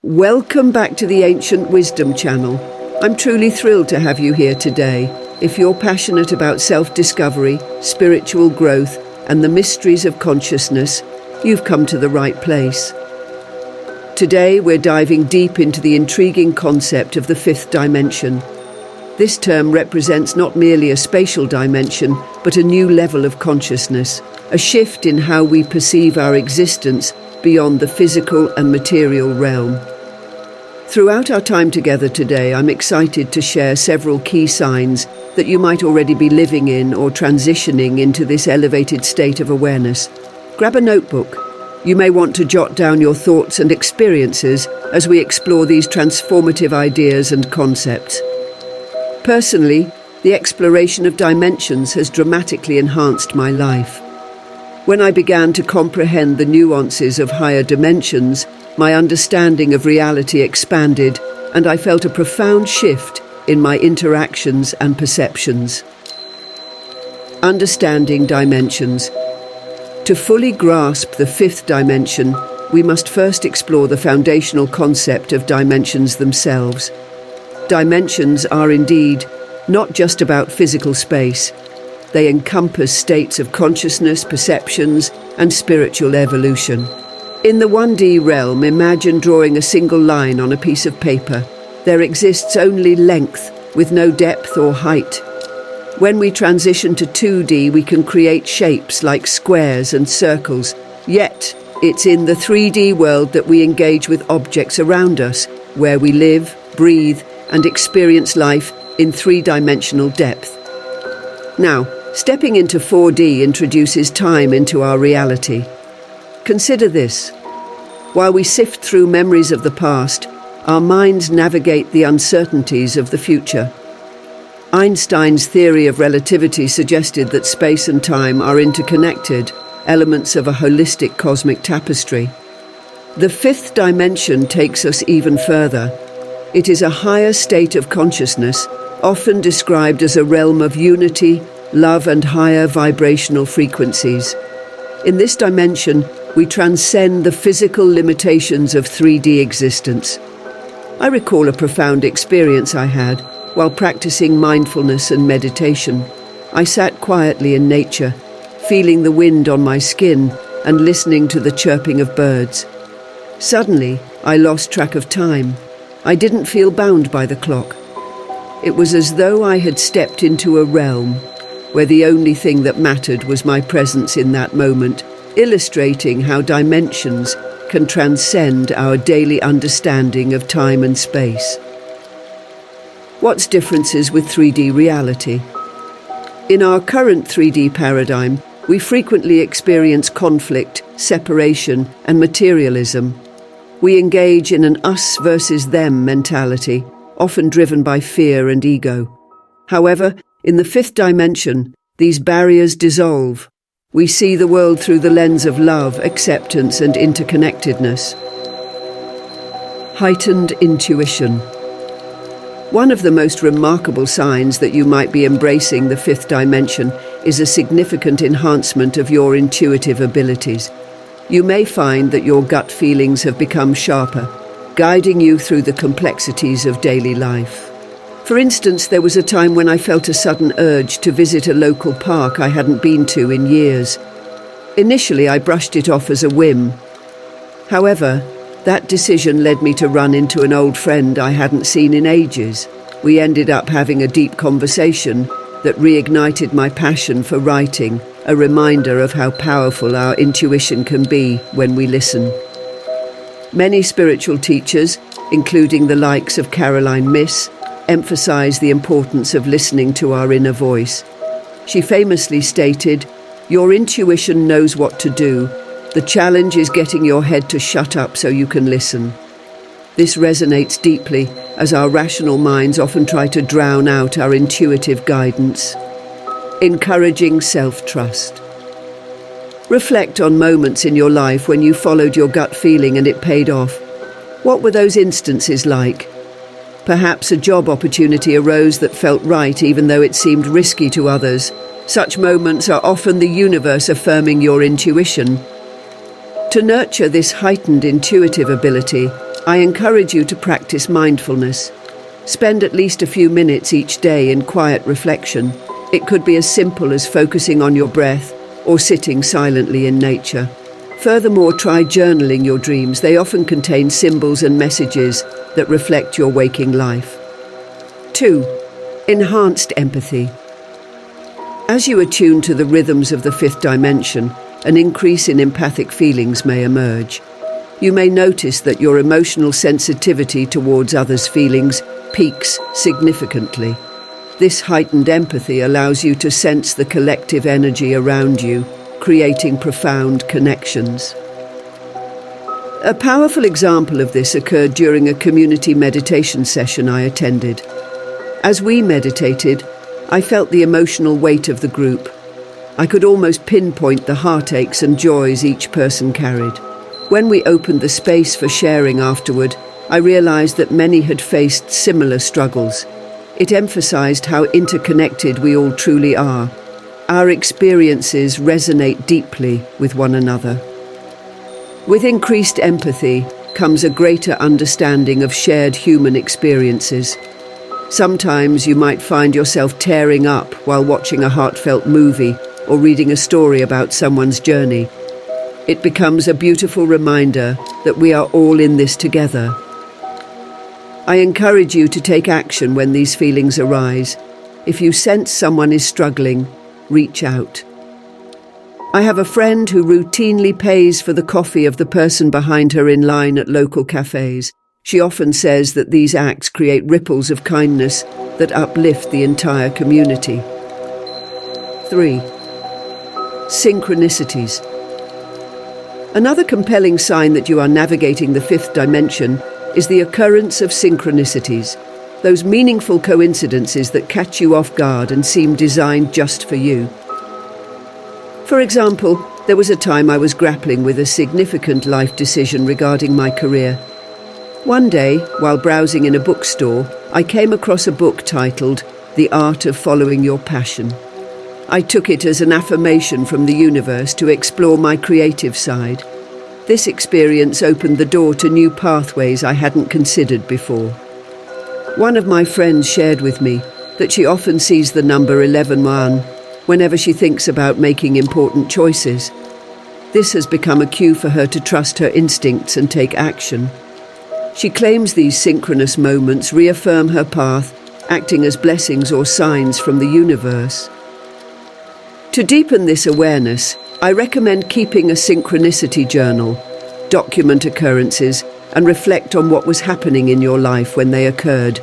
Welcome back to the Ancient Wisdom channel. I'm truly thrilled to have you here today. If you're passionate about self-discovery, spiritual growth, and the mysteries of consciousness, you've come to the right place. Today, we're diving deep into the intriguing concept of the fifth dimension. This term represents not merely a spatial dimension, but a new level of consciousness, a shift in how we perceive our existence beyond the physical and material realm. Throughout our time together today, I'm excited to share several key signs that you might already be living in or transitioning into this elevated state of awareness. Grab a notebook. You may want to jot down your thoughts and experiences as we explore these transformative ideas and concepts. Personally, the exploration of dimensions has dramatically enhanced my life. When I began to comprehend the nuances of higher dimensions, my understanding of reality expanded, and I felt a profound shift in my interactions and perceptions. Understanding dimensions. To fully grasp the fifth dimension, we must first explore the foundational concept of dimensions themselves. Dimensions are indeed not just about physical space. They encompass states of consciousness, perceptions, and spiritual evolution. In the 1D realm, imagine drawing a single line on a piece of paper. There exists only length, with no depth or height. When we transition to 2D, we can create shapes like squares and circles. Yet, it's in the 3D world that we engage with objects around us, where we live, breathe, and experience life in three-dimensional depth. Now, stepping into 4D introduces time into our reality. Consider this. While we sift through memories of the past, our minds navigate the uncertainties of the future. Einstein's theory of relativity suggested that space and time are interconnected, elements of a holistic cosmic tapestry. The fifth dimension takes us even further. It is a higher state of consciousness, often described as a realm of unity, love, and higher vibrational frequencies. In this dimension, we transcend the physical limitations of 3D existence. I recall a profound experience I had while practicing mindfulness and meditation. I sat quietly in nature, feeling the wind on my skin and listening to the chirping of birds. Suddenly, I lost track of time. I didn't feel bound by the clock. It was as though I had stepped into a realm where the only thing that mattered was my presence in that moment, illustrating how dimensions can transcend our daily understanding of time and space. What's differences with 3D reality? In our current 3D paradigm, we frequently experience conflict, separation, and materialism. We engage in an us versus them mentality, often driven by fear and ego. However, in the fifth dimension, these barriers dissolve. We see the world through the lens of love, acceptance, and interconnectedness. Heightened Intuition. One of the most remarkable signs that you might be embracing the fifth dimension is a significant enhancement of your intuitive abilities. You may find that your gut feelings have become sharper, guiding you through the complexities of daily life. For instance, there was a time when I felt a sudden urge to visit a local park I hadn't been to in years. Initially, I brushed it off as a whim. However, that decision led me to run into an old friend I hadn't seen in ages. We ended up having a deep conversation that reignited my passion for writing, a reminder of how powerful our intuition can be when we listen. Many spiritual teachers, including the likes of Caroline Myss, emphasize the importance of listening to our inner voice. She famously stated, "Your intuition knows what to do. The challenge is getting your head to shut up so you can listen." This resonates deeply, as our rational minds often try to drown out our intuitive guidance. Encouraging self-trust. Reflect on moments in your life when you followed your gut feeling and it paid off. What were those instances like? Perhaps a job opportunity arose that felt right even though it seemed risky to others. Such moments are often the universe affirming your intuition. To nurture this heightened intuitive ability, I encourage you to practice mindfulness. Spend at least a few minutes each day in quiet reflection. It could be as simple as focusing on your breath or sitting silently in nature. Furthermore, try journaling your dreams. They often contain symbols and messages that reflect your waking life. 2. Enhanced empathy. As you attune to the rhythms of the fifth dimension, an increase in empathic feelings may emerge. You may notice that your emotional sensitivity towards others' feelings peaks significantly. This heightened empathy allows you to sense the collective energy around you, creating profound connections. A powerful example of this occurred during a community meditation session I attended. As we meditated, I felt the emotional weight of the group. I could almost pinpoint the heartaches and joys each person carried. When we opened the space for sharing afterward, I realized that many had faced similar struggles. It emphasized how interconnected we all truly are. Our experiences resonate deeply with one another. With increased empathy comes a greater understanding of shared human experiences. Sometimes you might find yourself tearing up while watching a heartfelt movie or reading a story about someone's journey. It becomes a beautiful reminder that we are all in this together. I encourage you to take action when these feelings arise. If you sense someone is struggling, reach out. I have a friend who routinely pays for the coffee of the person behind her in line at local cafes. She often says that these acts create ripples of kindness that uplift the entire community. 3. Synchronicities. Another compelling sign that you are navigating the fifth dimension is the occurrence of synchronicities, those meaningful coincidences that catch you off guard and seem designed just for you. For example, there was a time I was grappling with a significant life decision regarding my career. One day, while browsing in a bookstore, I came across a book titled The Art of Following Your Passion. I took it as an affirmation from the universe to explore my creative side. This experience opened the door to new pathways I hadn't considered before. One of my friends shared with me that she often sees the number 11 whenever she thinks about making important choices. This has become a cue for her to trust her instincts and take action. She claims these synchronous moments reaffirm her path, acting as blessings or signs from the universe. To deepen this awareness, I recommend keeping a synchronicity journal. Document occurrences and reflect on what was happening in your life when they occurred.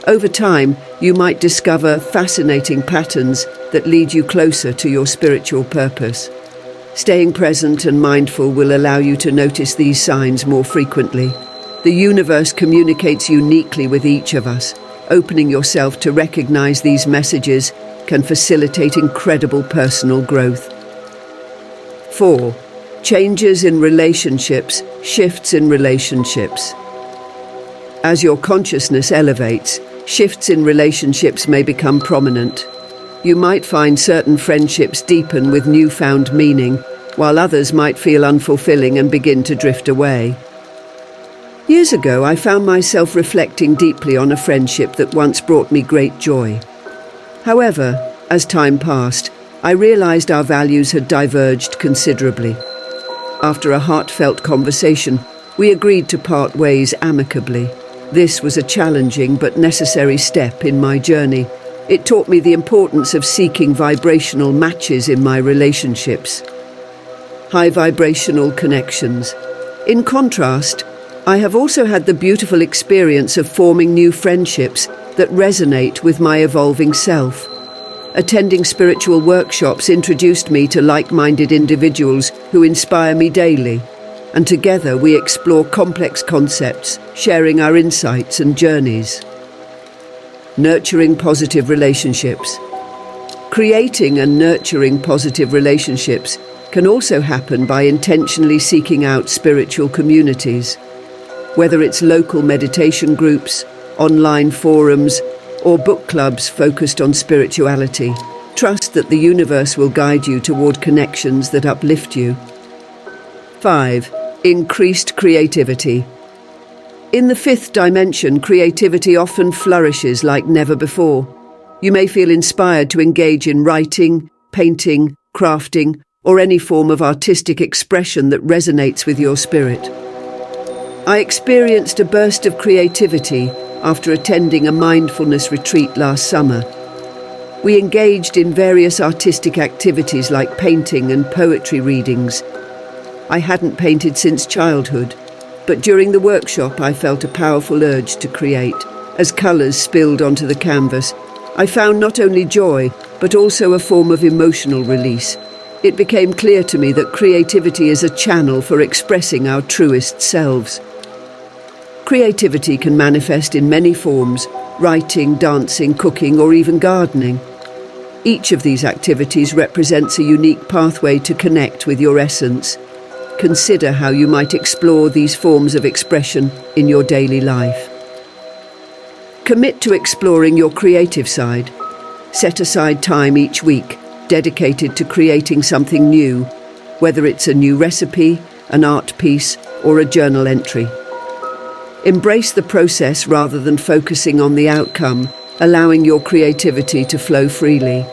Over time, you might discover fascinating patterns that lead you closer to your spiritual purpose. Staying present and mindful will allow you to notice these signs more frequently. The universe communicates uniquely with each of us. Opening yourself to recognize these messages can facilitate incredible personal growth. 4. Changes in relationships, shifts in relationships. As your consciousness elevates, shifts in relationships may become prominent. You might find certain friendships deepen with newfound meaning, while others might feel unfulfilling and begin to drift away. Years ago, I found myself reflecting deeply on a friendship that once brought me great joy. However, as time passed, I realized our values had diverged considerably. After a heartfelt conversation, we agreed to part ways amicably. This was a challenging but necessary step in my journey. It taught me the importance of seeking vibrational matches in my relationships. High vibrational connections. In contrast, I have also had the beautiful experience of forming new friendships that resonate with my evolving self. Attending spiritual workshops introduced me to like-minded individuals who inspire me daily, and together we explore complex concepts, sharing our insights and journeys. Nurturing positive relationships. Creating and nurturing positive relationships can also happen by intentionally seeking out spiritual communities. Whether it's local meditation groups, online forums, or book clubs focused on spirituality, trust that the universe will guide you toward connections that uplift you. 5. Increased creativity. In the fifth dimension, creativity often flourishes like never before. You may feel inspired to engage in writing, painting, crafting, or any form of artistic expression that resonates with your spirit. I experienced a burst of creativity after attending a mindfulness retreat last summer. We engaged in various artistic activities like painting and poetry readings. I hadn't painted since childhood, but during the workshop I felt a powerful urge to create. As colours spilled onto the canvas, I found not only joy, but also a form of emotional release. It became clear to me that creativity is a channel for expressing our truest selves. Creativity can manifest in many forms: writing, dancing, cooking, or even gardening. Each of these activities represents a unique pathway to connect with your essence. Consider how you might explore these forms of expression in your daily life. Commit to exploring your creative side. Set aside time each week dedicated to creating something new, whether it's a new recipe, an art piece, or a journal entry. Embrace the process rather than focusing on the outcome, allowing your creativity to flow freely.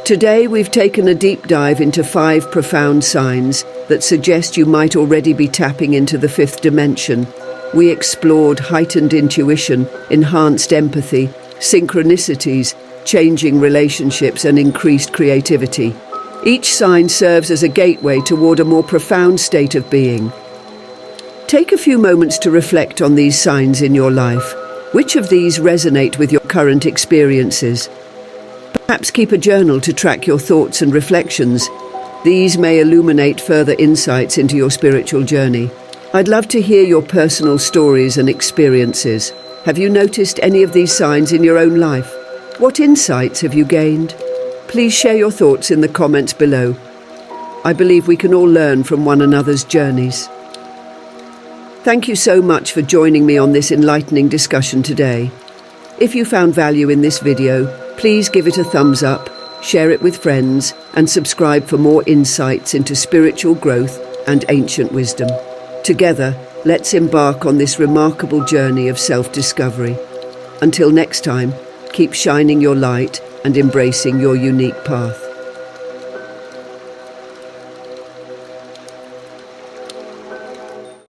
Today we've taken a deep dive into 5 profound signs that suggest you might already be tapping into the fifth dimension. We explored heightened intuition, enhanced empathy, synchronicities, changing relationships, and increased creativity. Each sign serves as a gateway toward a more profound state of being. Take a few moments to reflect on these signs in your life. Which of these resonate with your current experiences? Perhaps keep a journal to track your thoughts and reflections. These may illuminate further insights into your spiritual journey. I'd love to hear your personal stories and experiences. Have you noticed any of these signs in your own life? What insights have you gained? Please share your thoughts in the comments below. I believe we can all learn from one another's journeys. Thank you so much for joining me on this enlightening discussion today. If you found value in this video, please give it a thumbs up, share it with friends, and subscribe for more insights into spiritual growth and ancient wisdom. Together, let's embark on this remarkable journey of self-discovery. Until next time, keep shining your light and embracing your unique path.